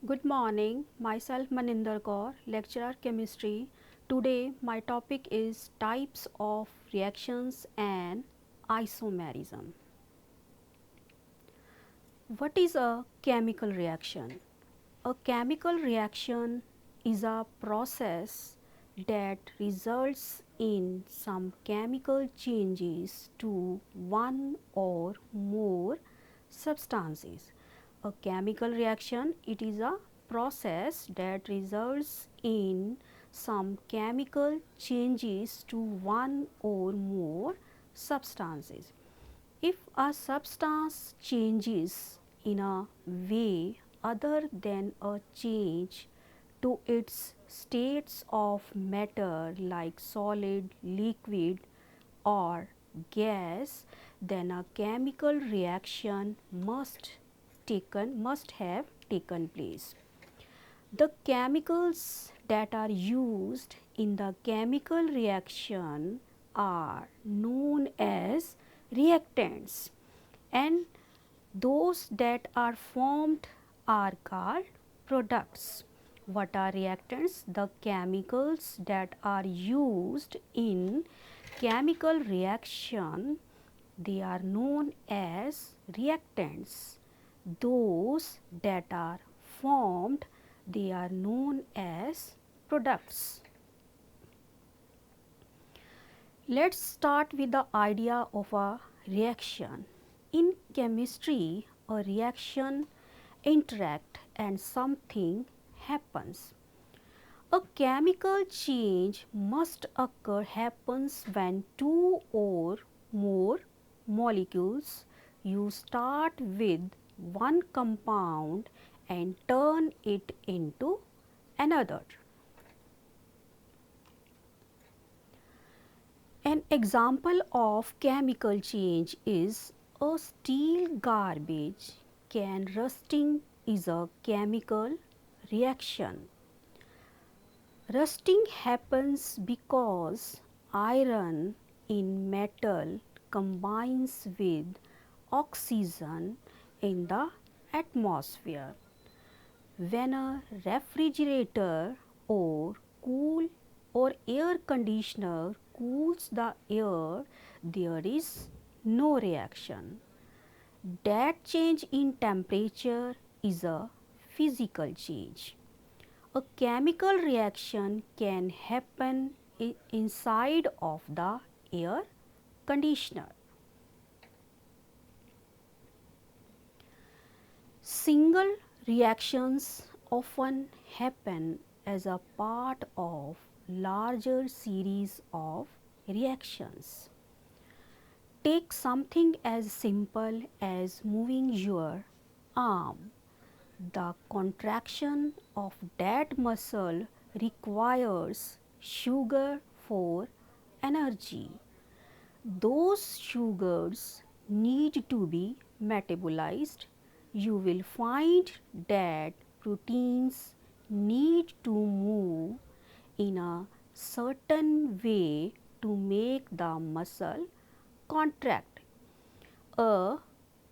Good morning, myself Maninder Kaur, lecturer chemistry. Today my topic is types of reactions and isomerism. What is a chemical reaction? A chemical reaction is a process that results in some chemical changes to one or more substances. A chemical reaction, it is a process that results in some chemical changes to one or more substances. If a substance changes in a way other than a change to its states of matter like solid, liquid or gas, then a chemical reaction must have taken place. The chemicals that are used in the chemical reaction are known as reactants, and those that are formed are called products. What are reactants? The chemicals that are used in chemical reaction, they are known as reactants. Those that are formed, they are known as products. Let's start with the idea of a reaction. In chemistry, a reaction interact and something happens. A chemical change must occur happens when two or more molecules, you start with one compound and turn it into another. An example of chemical change is a steel garbage can rusting is a chemical reaction. Rusting happens because iron in metal combines with oxygen in the atmosphere. When a refrigerator or cool or air conditioner cools the air, there is no reaction. That change in temperature is a physical change. A chemical reaction can happen inside of the air conditioner. Single reactions often happen as a part of larger series of reactions. Take something as simple as moving your arm. The contraction of that muscle requires sugar for energy. Those sugars need to be metabolized. You will find that proteins need to move in a certain way to make the muscle contract. A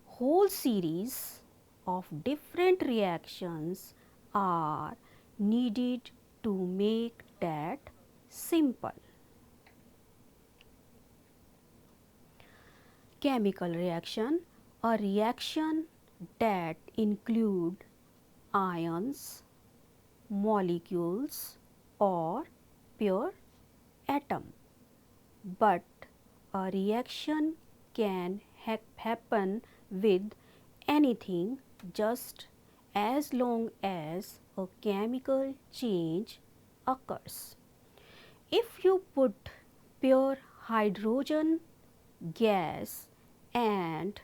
whole series of different reactions are needed to make that simple. Chemical reaction, a reaction that include ions, molecules or pure atom. But a reaction can happen with anything just as long as a chemical change occurs. If you put pure hydrogen gas and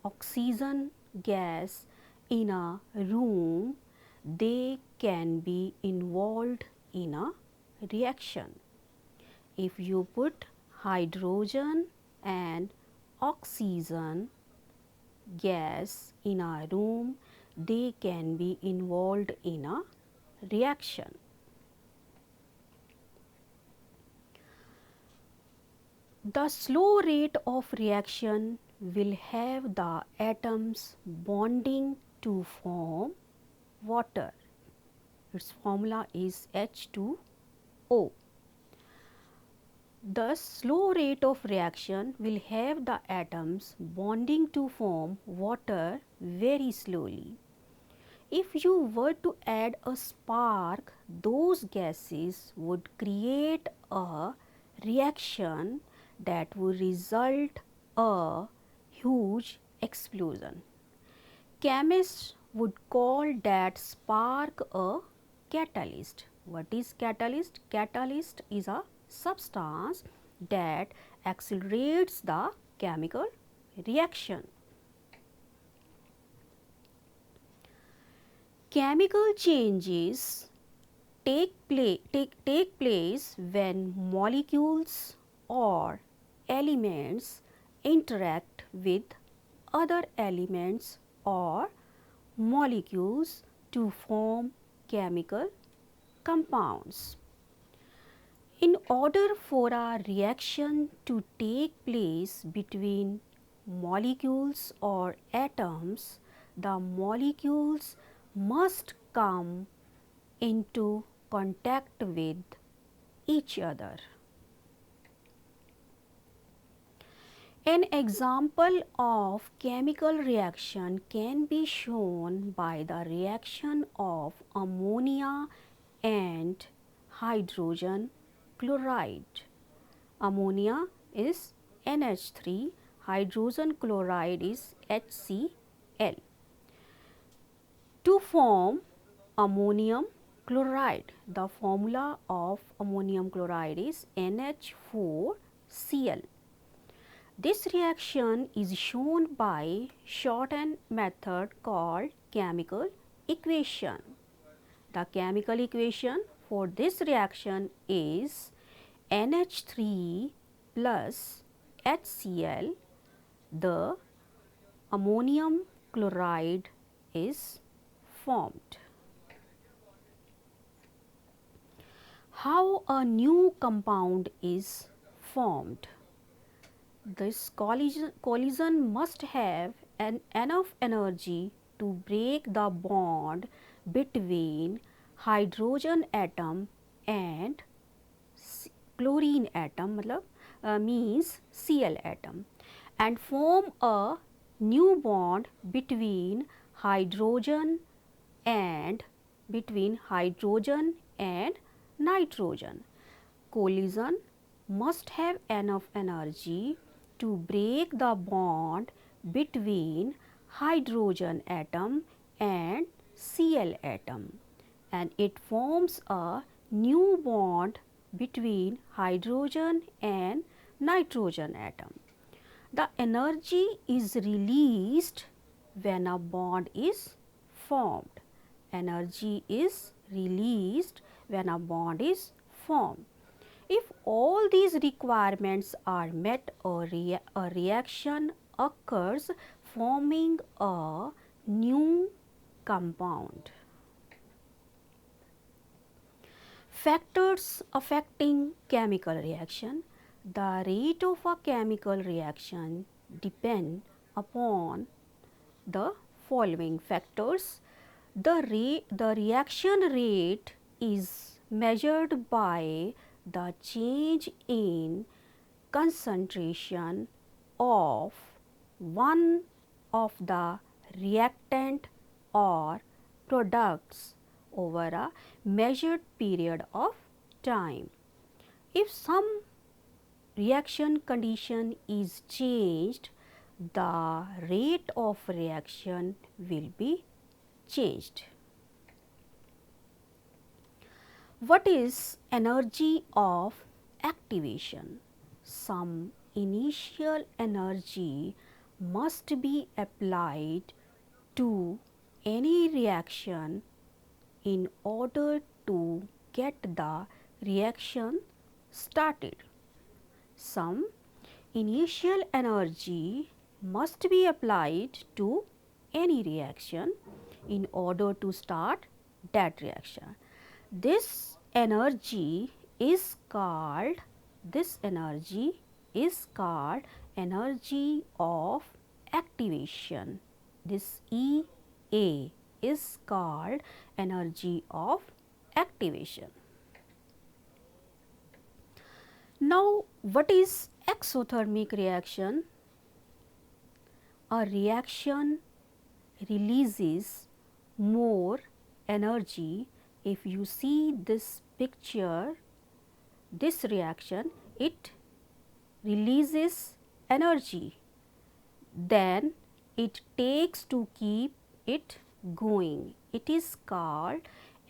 oxygen gas in a room, they can be involved in a reaction. If you put hydrogen and oxygen gas in a room, they can be involved in a reaction. The slow rate of reaction will have the atoms bonding to form water. Its formula is H2O. The slow rate of reaction will have the atoms bonding to form water very slowly. If you were to add a spark, those gases would create a reaction that would result a huge explosion. Chemists would call that spark a catalyst. What is catalyst? Catalyst is a substance that accelerates the chemical reaction. Chemical changes take place when molecules or elements interact with other elements or molecules to form chemical compounds. In order for a reaction to take place between molecules or atoms, the molecules must come into contact with each other. An example of chemical reaction can be shown by the reaction of ammonia and hydrogen chloride. Ammonia is NH3, hydrogen chloride is HCl. To form ammonium chloride, the formula of ammonium chloride is NH4Cl. This reaction is shown by shortened method called chemical equation. The chemical equation for this reaction is NH3 plus HCl. The ammonium chloride is formed. How a new compound is formed? This collision must have enough energy to break the bond between hydrogen atom and chlorine atom means Cl atom and form a new bond between hydrogen and nitrogen. Collision must have enough energy to break the bond between hydrogen atom and Cl atom, and it forms a new bond between hydrogen and nitrogen atom. The energy is released when a bond is formed. Energy is released when a bond is formed. If all these requirements are met, a reaction occurs forming a new compound. Factors affecting chemical reaction. The rate of a chemical reaction depend upon the following factors. The reaction rate is measured by the change in concentration of one of the reactant or products over a measured period of time. If some reaction condition is changed, the rate of reaction will be changed. What is energy of activation? Some initial energy must be applied to any reaction in order to get the reaction started. Some initial energy must be applied to any reaction in order to start that reaction. This energy is called energy of activation. This EA is called energy of activation. Now, what is exothermic reaction? A reaction releases more energy. If you see this picture, this reaction, it releases energy, then it takes to keep it going. It is called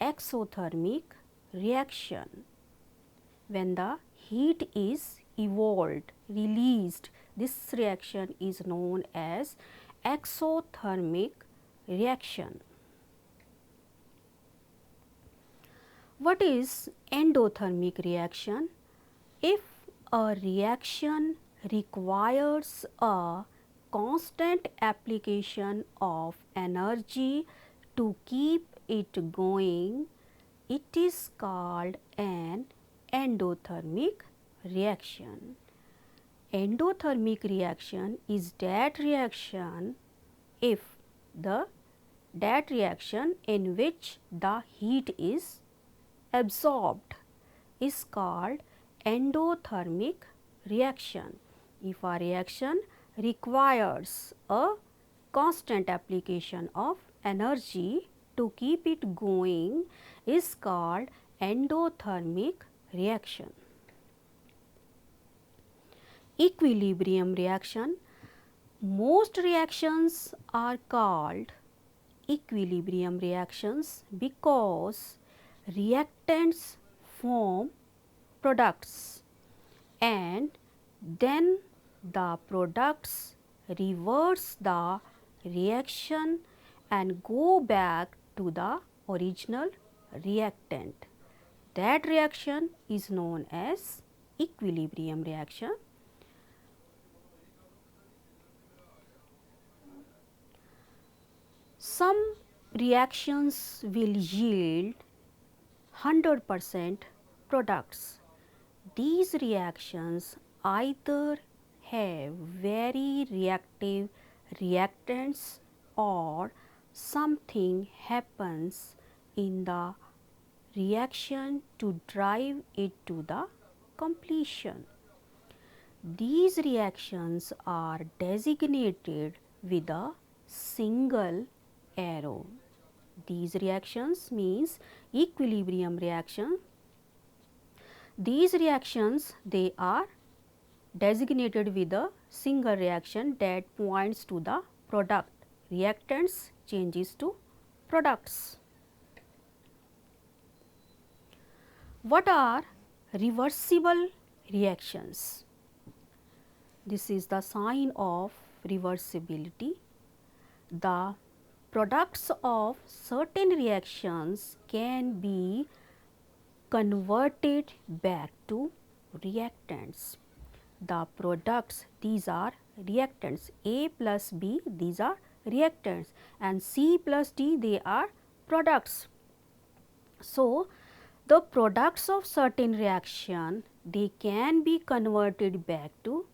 exothermic reaction. When the heat is evolved, released, this reaction is known as exothermic reaction. What is endothermic reaction? If a reaction requires a constant application of energy to keep it going, it is called an endothermic reaction. Endothermic reaction is that reaction in which the heat is absorbed is called endothermic reaction. If a reaction requires a constant application of energy to keep it going is called endothermic reaction. Equilibrium reaction. Most reactions are called equilibrium reactions because reactants form products and then the products reverse the reaction and go back to the original reactant. That reaction is known as equilibrium reaction. Some reactions will yield 100% products. These reactions either have very reactive reactants or something happens in the reaction to drive it to the completion. These reactions are designated with a single arrow. These reactions means equilibrium reaction. These reactions, they are designated with a single reaction that points to the product. Reactants changes to products. What are reversible reactions? This is the sign of reversibility. The products of certain reactions can be converted back to reactants. The products, these are reactants. A plus B, these are reactants, and C plus D, they are products. So, the products of certain reaction, they can be converted back to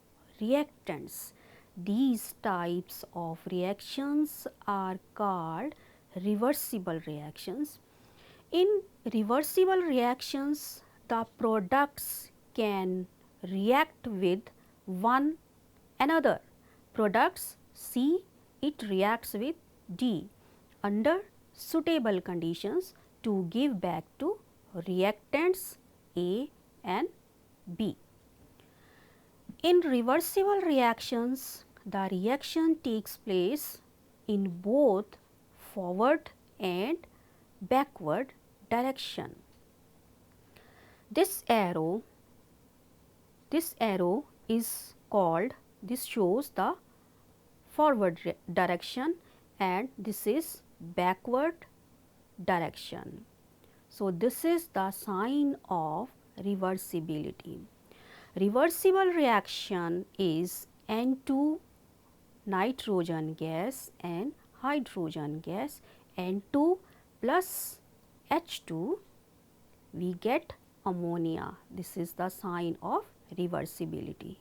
reactants. These types of reactions are called reversible reactions. In reversible reactions, the products can react with one another. Products C, it reacts with D under suitable conditions to give back to reactants A and B. In reversible reactions, the reaction takes place in both forward and backward direction. This arrow is called, this shows the forward direction and this is backward direction. So, this is the sign of reversibility. Reversible reaction is N2 nitrogen gas and hydrogen gas, N2 plus H2, we get ammonia. This is the sign of reversibility.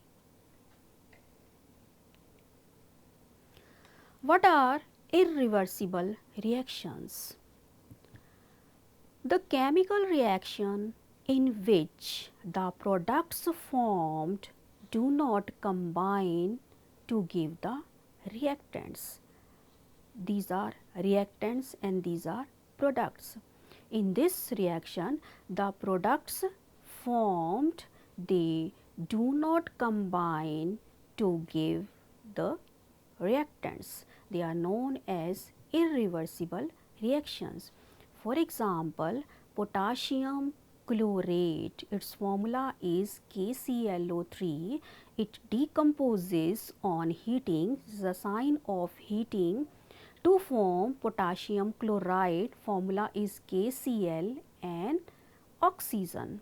What are irreversible reactions? The chemical reaction in which the products formed do not combine to give the reactants. These are reactants and these are products. In this reaction, the products formed, they do not combine to give the reactants. They are known as irreversible reactions. For example, potassium chlorate, its formula is KClO3. It decomposes on heating, the sign of heating, to form potassium chloride. Formula is KCl and oxygen.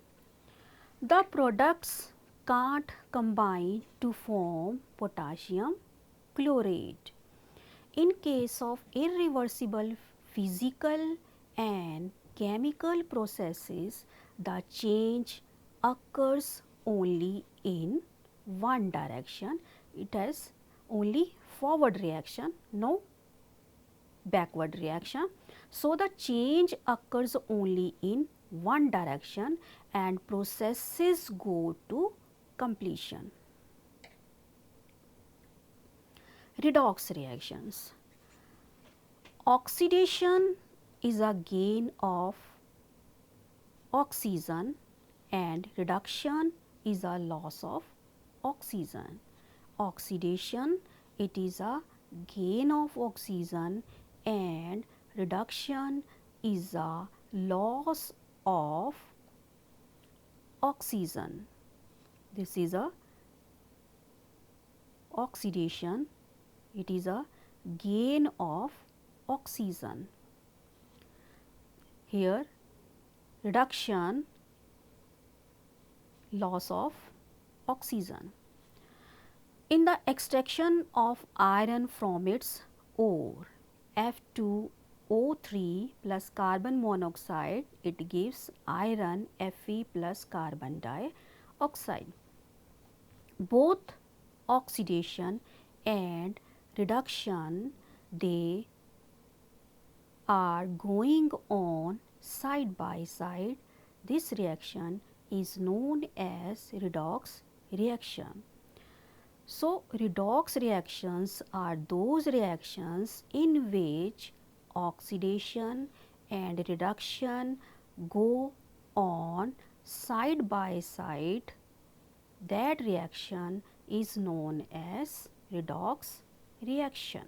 The products can't combine to form potassium chlorate. In case of irreversible physical and chemical processes, the change occurs only in one direction. It has only forward reaction, no backward reaction. So the change occurs only in one direction and processes go to completion. Redox reactions. Oxidation is a gain of oxygen and reduction is a loss of oxygen. Oxidation, it is a gain of oxygen and reduction is a loss of oxygen. This is a oxidation, it is a gain of oxygen. Here reduction, loss of oxygen. In the extraction of iron from its ore, F2O3 plus carbon monoxide, it gives iron Fe plus carbon dioxide. Both oxidation and reduction, they are going on side by side. This reaction is known as redox reaction. So, redox reactions are those reactions in which oxidation and reduction go on side by side. That reaction is known as redox reaction.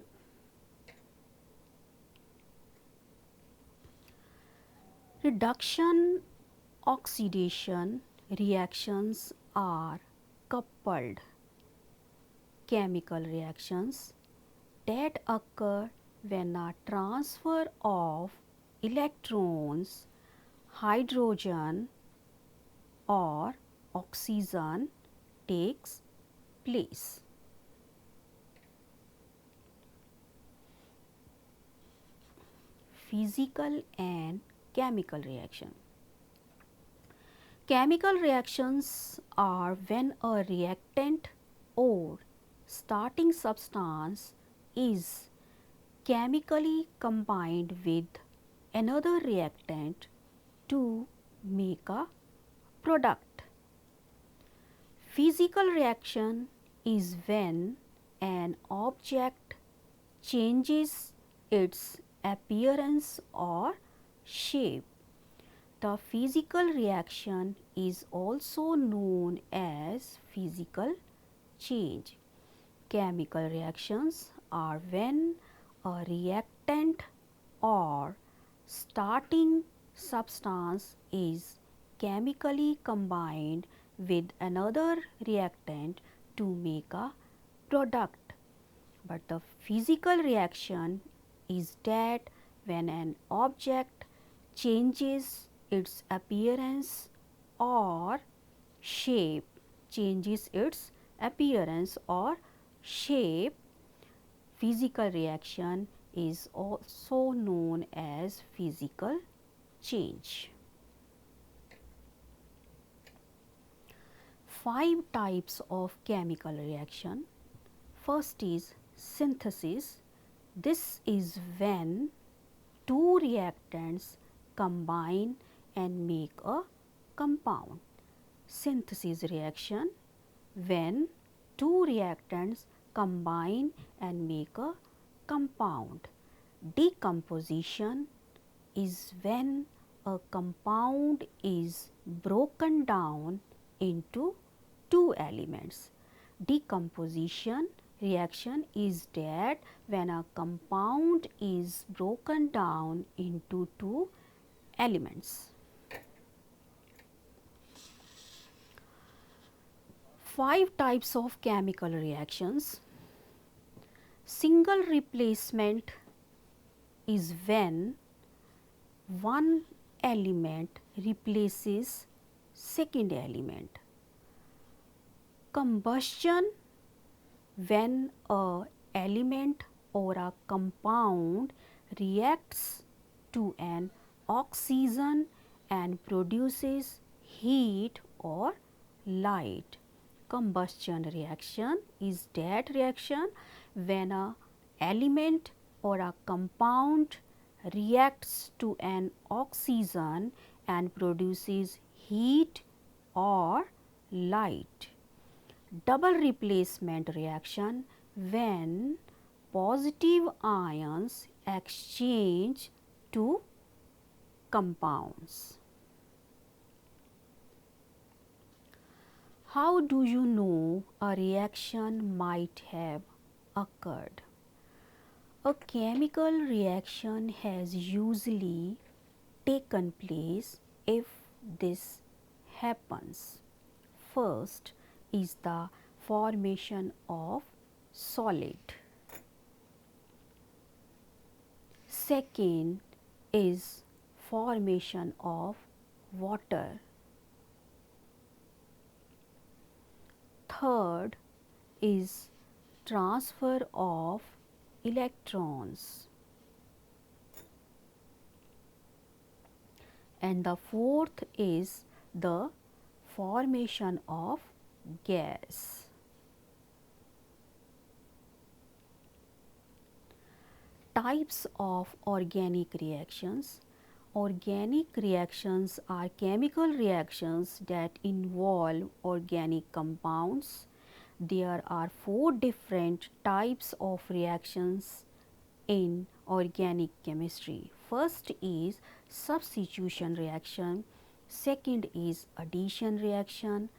Reduction oxidation reactions are coupled chemical reactions that occur when a transfer of electrons, hydrogen or oxygen takes place. Physical and chemical reaction. Chemical reactions are when a reactant or starting substance is chemically combined with another reactant to make a product. Physical reaction is when an object changes its appearance or shape. The physical reaction is also known as physical change. Chemical reactions are when a reactant or starting substance is chemically combined with another reactant to make a product. But the physical reaction is that when an object changes its appearance or shape, physical reaction is also known as physical change. 5 types of chemical reaction. First is synthesis. This is when two reactants combine and make a compound. Synthesis reaction, when two reactants combine and make a compound. Decomposition is when a compound is broken down into two elements. Decomposition reaction is that when a compound is broken down into two elements. 5 types of chemical reactions. Single replacement is when one element replaces second element. Combustion, when a element or a compound reacts to an oxygen and produces heat or light. Combustion reaction is that reaction when a element or a compound reacts to an oxygen and produces heat or light. Double replacement reaction, when positive ions exchange to compounds. How do you know a reaction might have occurred? A chemical reaction has usually taken place if this happens. First is the formation of solid. Second is formation of water. Third is transfer of electrons. And the fourth is the formation of gas. Types of organic reactions. Organic reactions are chemical reactions that involve organic compounds. There are 4 different types of reactions in organic chemistry. First is substitution reaction, second is addition reaction,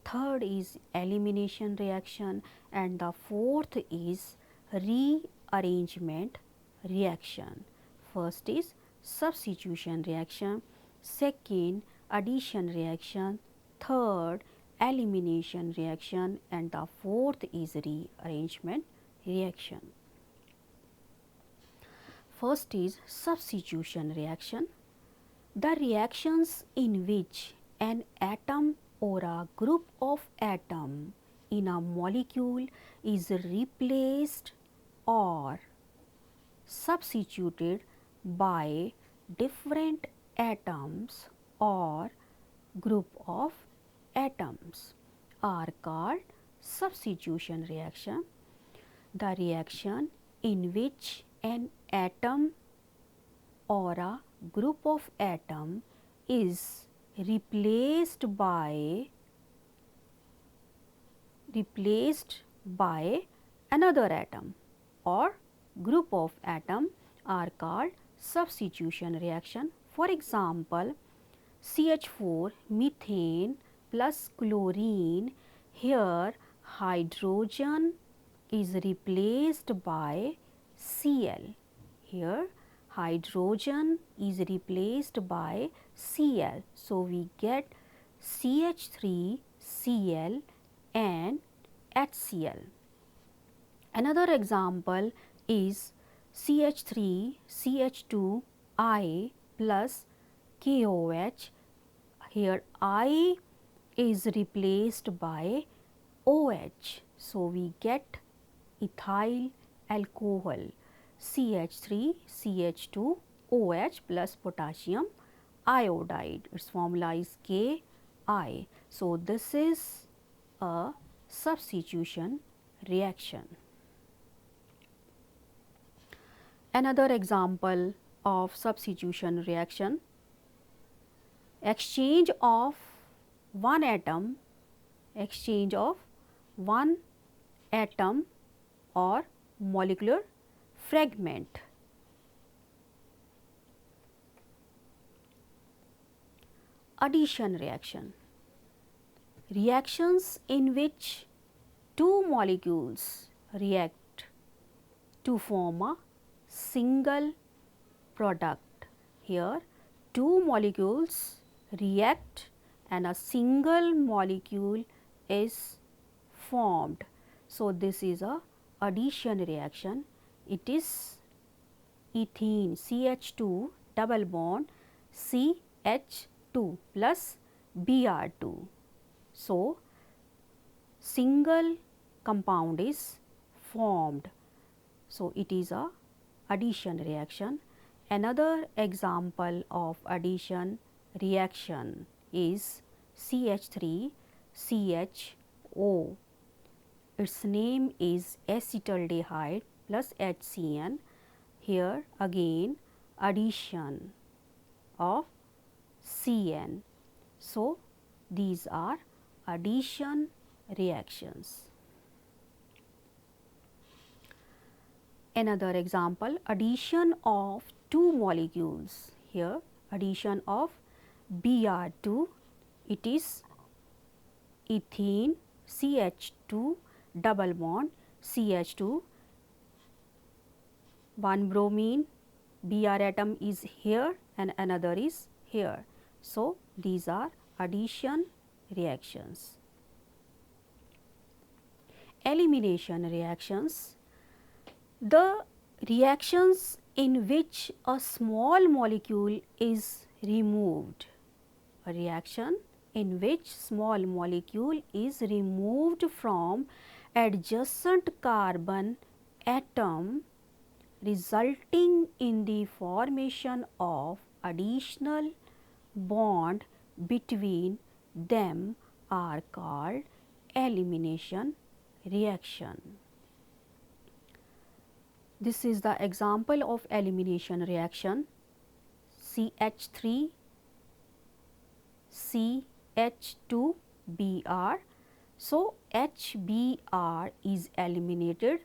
third is elimination reaction, and the fourth is rearrangement reaction. First is substitution reaction, second addition reaction, third elimination reaction, and the fourth is rearrangement reaction. First is substitution reaction. The reactions in which an atom or a group of atoms in a molecule is replaced or substituted by different atoms or group of atoms are called substitution reaction. The reaction in which an atom or a group of atom is replaced by another atom or group of atom are called substitution reaction. For example, CH4 methane plus chlorine, here hydrogen is replaced by Cl. Here hydrogen is replaced by Cl. So, we get CH3Cl and HCl. Another example is CH3CH2I plus KOH. Here I is replaced by OH. So, we get ethyl alcohol CH3CH2OH plus potassium iodide. Its formula is Ki. So, this is a substitution reaction. Another example of substitution reaction exchange of one atom, exchange of one atom or molecular fragment. Addition reaction. Reactions in which two molecules react to form a single product. Here two molecules react and a single molecule is formed. So, this is a addition reaction. It is ethene CH2 double bond CH2 plus Br2. So, single compound is formed. So, it is a addition reaction. Another example of addition reaction is CH3 CHO. Its name is acetaldehyde plus HCN. Here again addition of CN. So, these are addition reactions. Another example, addition of two molecules. Here addition of Br2, it is ethene CH2 double bond CH2, one bromine, Br atom is here and another is here. So, these are addition reactions. Elimination reactions. The reactions in which a small molecule is removed. A reaction in which small molecule is removed from adjacent carbon atom, resulting in the formation of additional bond between them are called elimination reaction. This is the example of elimination reaction, CH3 CH2Br. So, HBr is eliminated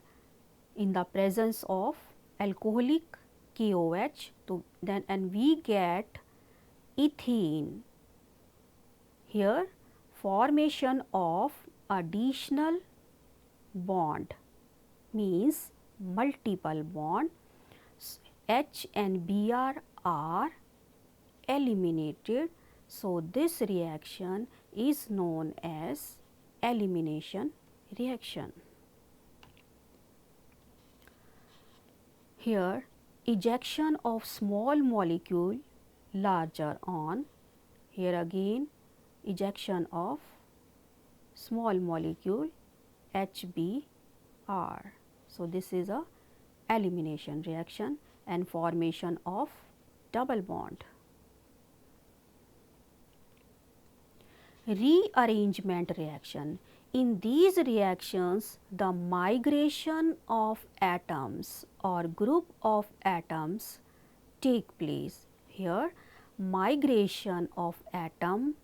in the presence of alcoholic KOH, then and we get ethene. Here formation of additional bond means multiple bond. H and Br are eliminated. So, this reaction is known as elimination reaction. Here ejection of small molecule larger on, here again ejection of small molecule HBr. So, this is a elimination reaction and formation of double bond. Rearrangement reaction. In these reactions, the migration of atoms or group of atoms take place. Here, migration of atom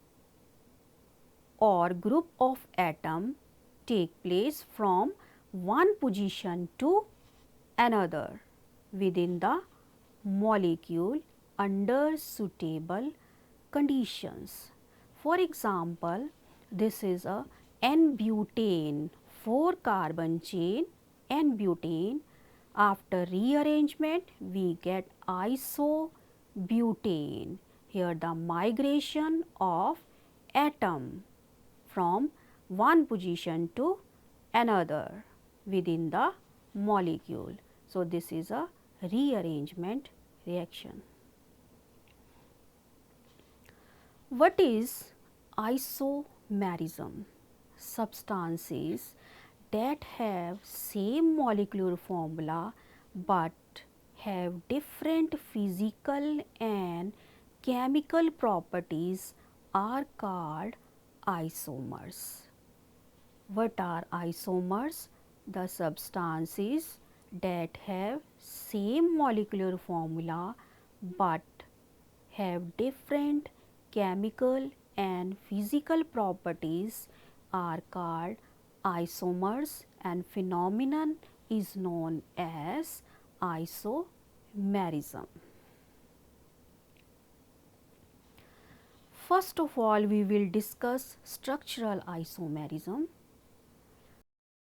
or group of atom take place from one position to another within the molecule under suitable conditions. For example, this is a N-butane 4 carbon chain N-butane. After rearrangement we get isobutane. Here the migration of atom from one position to another within the molecule. So, this is a rearrangement reaction. What is isomerism? Substances that have same molecular formula but have different physical and chemical properties are called isomers. What are isomers? The substances that have same molecular formula but have different chemical and physical properties are called isomers and phenomenon is known as isomerism. First of all, we will discuss structural isomerism.